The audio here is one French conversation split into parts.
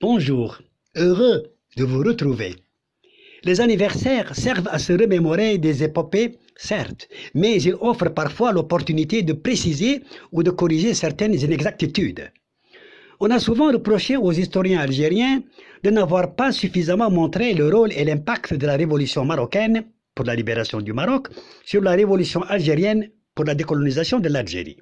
Bonjour, heureux de vous retrouver. Les anniversaires servent à se remémorer des épopées, certes, mais ils offrent parfois l'opportunité de préciser ou de corriger certaines inexactitudes. On a souvent reproché aux historiens algériens de n'avoir pas suffisamment montré le rôle et l'impact de la révolution marocaine pour la libération du Maroc sur la révolution algérienne pour la décolonisation de l'Algérie.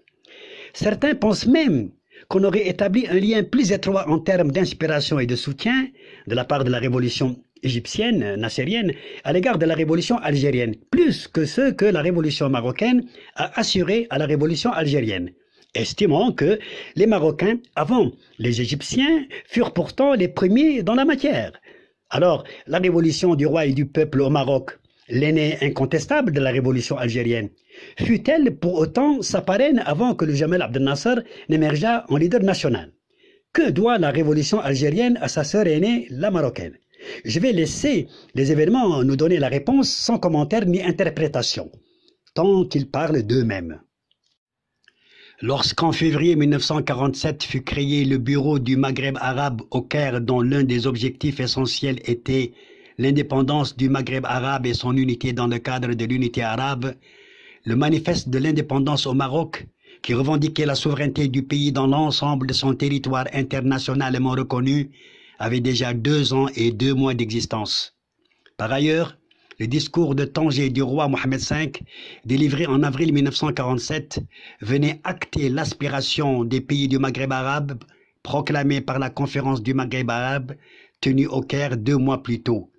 Certains pensent même qu'on aurait établi un lien plus étroit en termes d'inspiration et de soutien de la part de la révolution égyptienne, nassérienne, à l'égard de la révolution algérienne, plus que ce que la révolution marocaine a assuré à la révolution algérienne, estimant que les Marocains, avant les Égyptiens, furent pourtant les premiers dans la matière. Alors, la révolution du roi et du peuple au Maroc, l'aîné incontestable de la révolution algérienne, fut-elle pour autant sa parraine avant que le Jamal Abdel Nasser n'émergeât en leader national? Que doit la révolution algérienne à sa sœur aînée, la marocaine? Je vais laisser les événements nous donner la réponse sans commentaire ni interprétation, tant qu'ils parlent d'eux-mêmes. Lorsqu'en février 1947 fut créé le bureau du Maghreb arabe au Caire, dont l'un des objectifs essentiels était l'indépendance du Maghreb arabe et son unité dans le cadre de l'unité arabe, le manifeste de l'indépendance au Maroc, qui revendiquait la souveraineté du pays dans l'ensemble de son territoire internationalement reconnu, avait déjà 2 ans et 2 mois d'existence. Par ailleurs, le discours de Tanger du roi Mohammed V, délivré en avril 1947, venait acter l'aspiration des pays du Maghreb arabe, proclamée par la conférence du Maghreb arabe, tenue au Caire 2 mois plus tôt.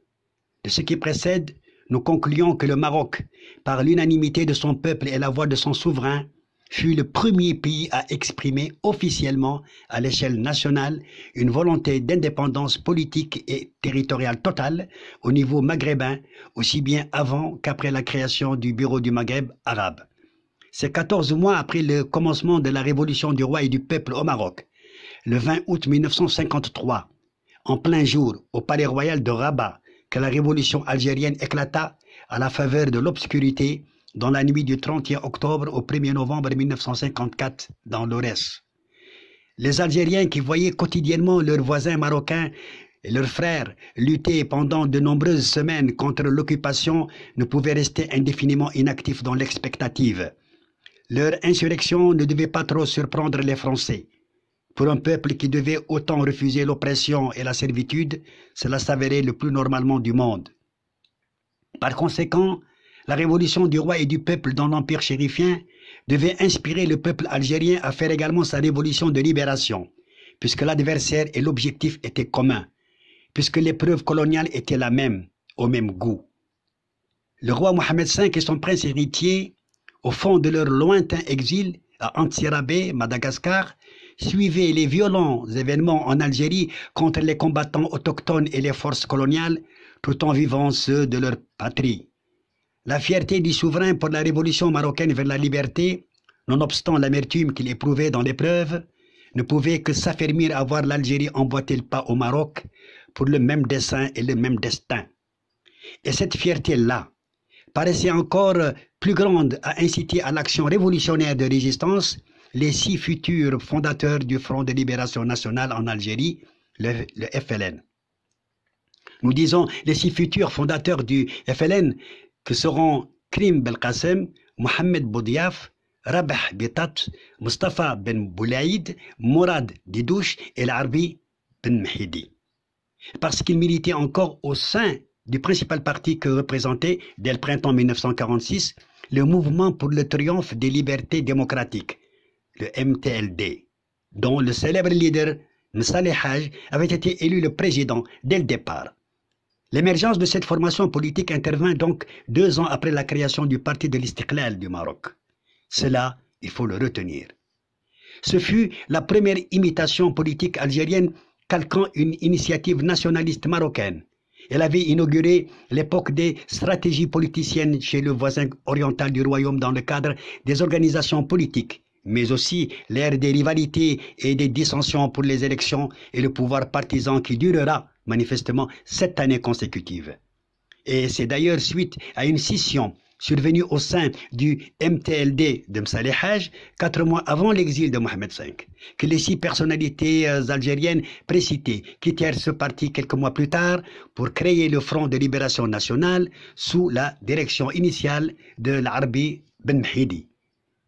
De ce qui précède, nous concluons que le Maroc, par l'unanimité de son peuple et la voix de son souverain, fut le premier pays à exprimer officiellement à l'échelle nationale une volonté d'indépendance politique et territoriale totale au niveau maghrébin, aussi bien avant qu'après la création du Bureau du Maghreb arabe. C'est 14 mois après le commencement de la révolution du roi et du peuple au Maroc, le 20 août 1953, en plein jour au palais royal de Rabat, que la révolution algérienne éclata à la faveur de l'obscurité dans la nuit du 31 octobre au 1er novembre 1954 dans l'Aurès. Les Algériens qui voyaient quotidiennement leurs voisins marocains et leurs frères lutter pendant de nombreuses semaines contre l'occupation ne pouvaient rester indéfiniment inactifs dans l'expectative. Leur insurrection ne devait pas trop surprendre les Français. Pour un peuple qui devait autant refuser l'oppression et la servitude, cela s'avérait le plus normalement du monde. Par conséquent, la révolution du roi et du peuple dans l'empire chérifien devait inspirer le peuple algérien à faire également sa révolution de libération, puisque l'adversaire et l'objectif étaient communs, puisque l'épreuve coloniale était la même, au même goût. Le roi Mohammed V et son prince héritier, au fond de leur lointain exil à Antsirabe, Madagascar, suivaient les violents événements en Algérie contre les combattants autochtones et les forces coloniales, tout en vivant ceux de leur patrie. La fierté du souverain pour la révolution marocaine vers la liberté, nonobstant l'amertume qu'il éprouvait dans l'épreuve, ne pouvait que s'affermir à voir l'Algérie emboîter le pas au Maroc pour le même dessein et le même destin. Et cette fierté-là paraissait encore plus grande à inciter à l'action révolutionnaire de résistance les 6 futurs fondateurs du Front de libération nationale en Algérie, le FLN. Nous disons les 6 futurs fondateurs du FLN que seront Krim Belkacem, Mohamed Boudiaf, Rabah Bitat, Mustafa Ben Boulaïd, Mourad Didouche et l'Arbi Ben Mhidi. Parce qu'ils militaient encore au sein du principal parti que représentait, dès le printemps 1946, le Mouvement pour le triomphe des libertés démocratiques, le MTLD, dont le célèbre leader, Msaleh Haj, avait été élu le président dès le départ. L'émergence de cette formation politique intervint donc 2 ans après la création du Parti de l'Istiqlal du Maroc. Cela, il faut le retenir. Ce fut la première imitation politique algérienne calquant une initiative nationaliste marocaine. Elle avait inauguré l'époque des stratégies politiciennes chez le voisin oriental du royaume dans le cadre des organisations politiques, mais aussi l'ère des rivalités et des dissensions pour les élections et le pouvoir partisan qui durera manifestement 7 années consécutives. Et c'est d'ailleurs suite à une scission survenu au sein du MTLD de Msaleh Haj 4 mois avant l'exil de Mohamed V, que les 6 personnalités algériennes précitées quittèrent ce parti quelques mois plus tard pour créer le Front de Libération Nationale sous la direction initiale de l'Arbi Ben Mhidi.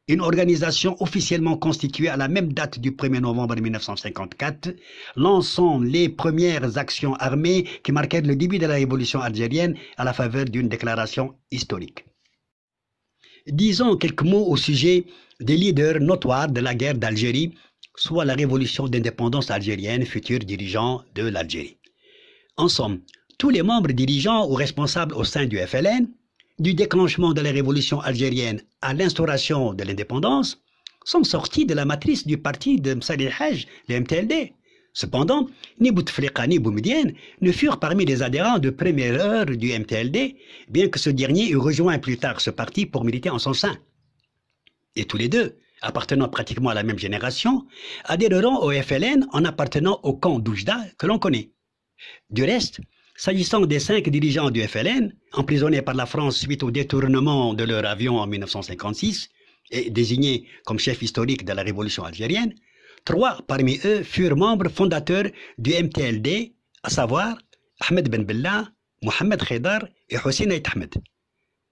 Une organisation officiellement constituée à la même date du 1er novembre 1954, lançant les premières actions armées qui marquèrent le début de la révolution algérienne à la faveur d'une déclaration historique. Disons quelques mots au sujet des leaders notoires de la guerre d'Algérie, soit la révolution d'indépendance algérienne, futurs dirigeants de l'Algérie. En somme, tous les membres dirigeants ou responsables au sein du FLN, du déclenchement de la révolution algérienne à l'instauration de l'indépendance, sont sortis de la matrice du parti de Msaleh Haj, le MTLD. Cependant, ni Bouteflika ni Boumedienne ne furent parmi les adhérents de première heure du MTLD, bien que ce dernier eût rejoint plus tard ce parti pour militer en son sein. Et tous les deux, appartenant pratiquement à la même génération, adhéreront au FLN en appartenant au camp d'Oujda que l'on connaît. Du reste, s'agissant des 5 dirigeants du FLN, emprisonnés par la France suite au détournement de leur avion en 1956 et désignés comme chefs historiques de la révolution algérienne, 3 parmi eux furent membres fondateurs du MTLD, à savoir Ahmed Ben Bella, Mohamed Khaydar et Hossein Ait Ahmed.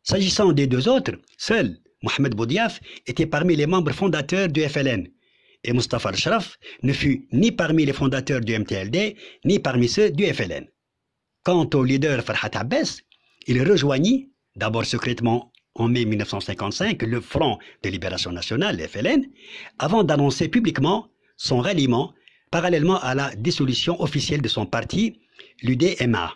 S'agissant des 2 autres, seul Mohamed Boudiaf était parmi les membres fondateurs du FLN, et Mustafa Al-Shraf ne fut ni parmi les fondateurs du MTLD, ni parmi ceux du FLN. Quant au leader Farhat Abbas, il rejoignit, d'abord secrètement en mai 1955, le Front de Libération Nationale, le FLN, avant d'annoncer publiquement son ralliement parallèlement à la dissolution officielle de son parti, l'UDMA.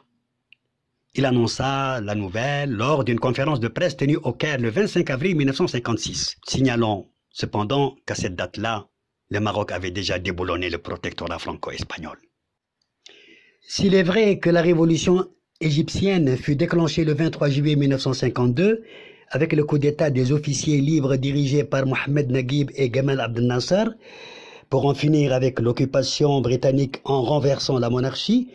Il annonça la nouvelle lors d'une conférence de presse tenue au Caire le 25 avril 1956, signalant cependant qu'à cette date-là, le Maroc avait déjà déboulonné le protectorat franco-espagnol. S'il est vrai que la révolution égyptienne fut déclenchée le 23 juillet 1952 avec le coup d'État des officiers libres dirigés par Mohamed Naguib et Gamal Abdel Nasser pour en finir avec l'occupation britannique en renversant la monarchie,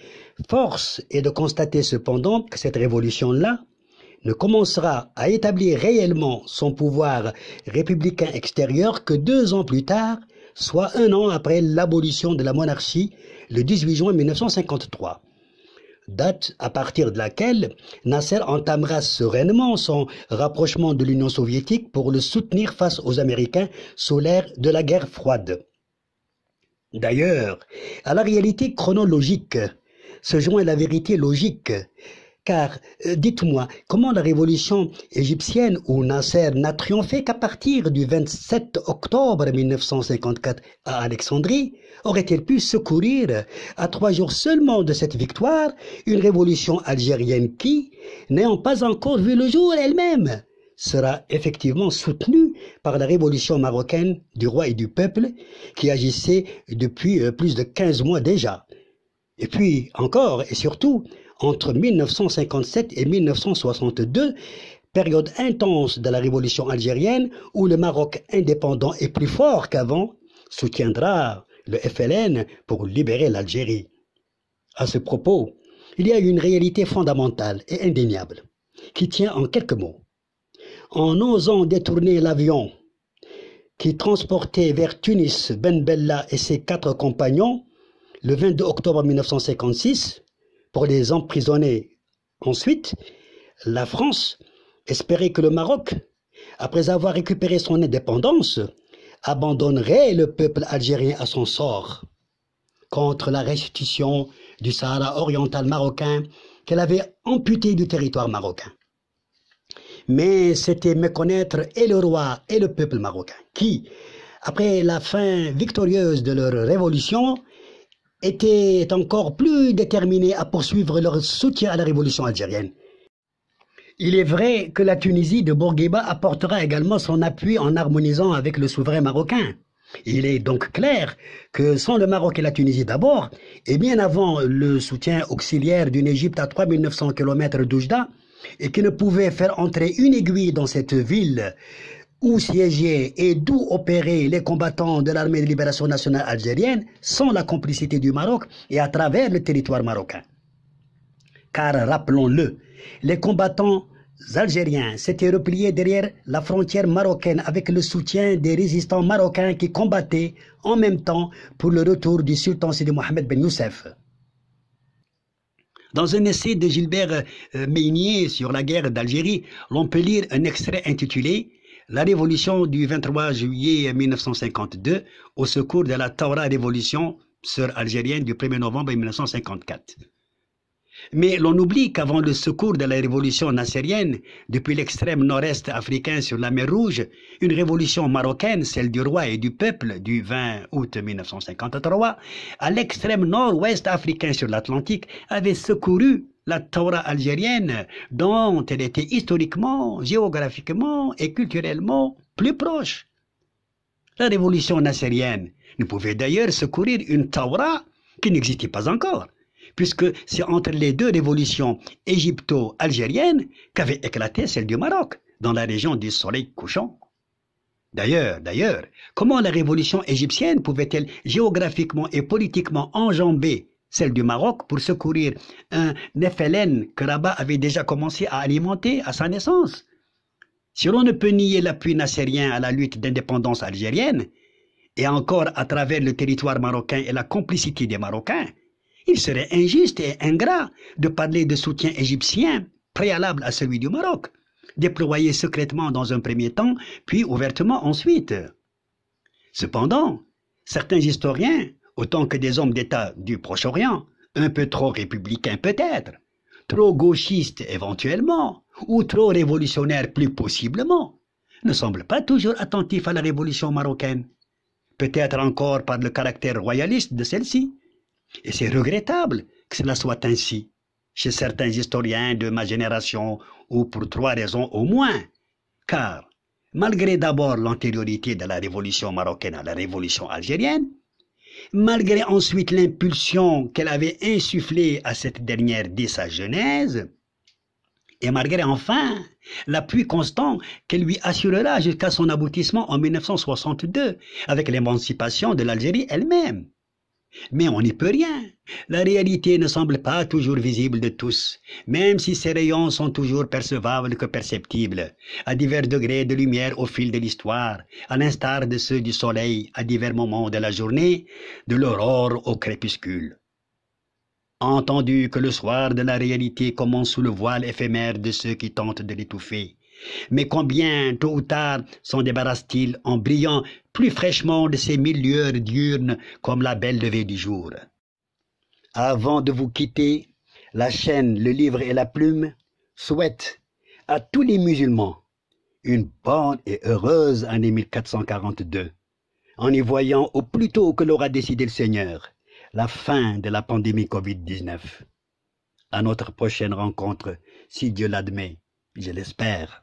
force est de constater cependant que cette révolution-là ne commencera à établir réellement son pouvoir républicain extérieur que 2 ans plus tard, soit 1 an après l'abolition de la monarchie, le 18 juin 1953, date à partir de laquelle Nasser entamera sereinement son rapprochement de l'Union soviétique pour le soutenir face aux Américains sous l'ère de la guerre froide. D'ailleurs, à la réalité chronologique se joint la vérité logique, car dites-moi, comment la révolution égyptienne où Nasser n'a triomphé qu'à partir du 27 octobre 1954 à Alexandrie, aurait-il pu secourir, à 3 jours seulement de cette victoire, une révolution algérienne qui, n'ayant pas encore vu le jour elle-même, sera effectivement soutenue par la révolution marocaine du roi et du peuple qui agissait depuis plus de 15 mois déjà. Et puis encore et surtout, entre 1957 et 1962, période intense de la révolution algérienne où le Maroc indépendant et plus fort qu'avant soutiendra le FLN pour libérer l'Algérie. À ce propos, il y a une réalité fondamentale et indéniable qui tient en quelques mots. En osant détourner l'avion qui transportait vers Tunis Ben Bella et ses 4 compagnons le 22 octobre 1956, pour les emprisonner ensuite, la France espérait que le Maroc, après avoir récupéré son indépendance, abandonnerait le peuple algérien à son sort contre la restitution du Sahara oriental marocain qu'elle avait amputé du territoire marocain. Mais c'était méconnaître et le roi et le peuple marocain qui, après la fin victorieuse de leur révolution, étaient encore plus déterminés à poursuivre leur soutien à la révolution algérienne. Il est vrai que la Tunisie de Bourguiba apportera également son appui en harmonisant avec le souverain marocain. Il est donc clair que sans le Maroc et la Tunisie d'abord, et bien avant le soutien auxiliaire d'une Égypte à 3900 km d'Oujda, et qui ne pouvait faire entrer une aiguille dans cette ville où siégeaient et d'où opéraient les combattants de l'armée de libération nationale algérienne sans la complicité du Maroc et à travers le territoire marocain. Car rappelons-le, les combattants Algériens s'étaient repliés derrière la frontière marocaine avec le soutien des résistants marocains qui combattaient en même temps pour le retour du sultan Sidi Mohamed Ben Youssef. Dans un essai de Gilbert Meinier sur la guerre d'Algérie, l'on peut lire un extrait intitulé « La révolution du 23 juillet 1952 au secours de la Taura Révolution, sœur algérienne du 1er novembre 1954 ». Mais l'on oublie qu'avant le secours de la révolution nassérienne, depuis l'extrême nord-est africain sur la mer Rouge, une révolution marocaine, celle du roi et du peuple du 20 août 1953, à l'extrême nord-ouest africain sur l'Atlantique, avait secouru la Taura algérienne, dont elle était historiquement, géographiquement et culturellement plus proche. La révolution nassérienne ne pouvait d'ailleurs secourir une Taura qui n'existait pas encore, puisque c'est entre les deux révolutions égypto-algériennes qu'avait éclaté celle du Maroc, dans la région du soleil couchant. D'ailleurs, comment la révolution égyptienne pouvait-elle géographiquement et politiquement enjamber celle du Maroc pour secourir un FLN que Rabat avait déjà commencé à alimenter à sa naissance? Si l'on ne peut nier l'appui nassérien à la lutte d'indépendance algérienne, et encore à travers le territoire marocain et la complicité des Marocains, il serait injuste et ingrat de parler de soutien égyptien préalable à celui du Maroc, déployé secrètement dans un premier temps, puis ouvertement ensuite. Cependant, certains historiens, autant que des hommes d'État du Proche-Orient, un peu trop républicains peut-être, trop gauchistes éventuellement, ou trop révolutionnaires plus possiblement, ne semblent pas toujours attentifs à la révolution marocaine, peut-être encore par le caractère royaliste de celle-ci. Et c'est regrettable que cela soit ainsi chez certains historiens de ma génération, ou pour trois raisons au moins. Car, malgré d'abord l'antériorité de la révolution marocaine à la révolution algérienne, malgré ensuite l'impulsion qu'elle avait insufflée à cette dernière dès sa genèse, et malgré enfin l'appui constant qu'elle lui assurera jusqu'à son aboutissement en 1962, avec l'émancipation de l'Algérie elle-même. Mais on n'y peut rien. La réalité ne semble pas toujours visible de tous, même si ses rayons sont toujours percevables que perceptibles, à divers degrés de lumière au fil de l'histoire, à l'instar de ceux du soleil à divers moments de la journée, de l'aurore au crépuscule. Entendu que le soir de la réalité commence sous le voile éphémère de ceux qui tentent de l'étouffer, mais combien, tôt ou tard, s'en débarrassent-ils en brillant plus fraîchement de ces 1000 lueurs diurnes comme la belle levée du jour? Avant de vous quitter, la chaîne, le livre et la plume souhaitent à tous les musulmans une bonne et heureuse année 1442, en y voyant au plus tôt que l'aura décidé le Seigneur la fin de la pandémie Covid-19. À notre prochaine rencontre, si Dieu l'admet, je l'espère.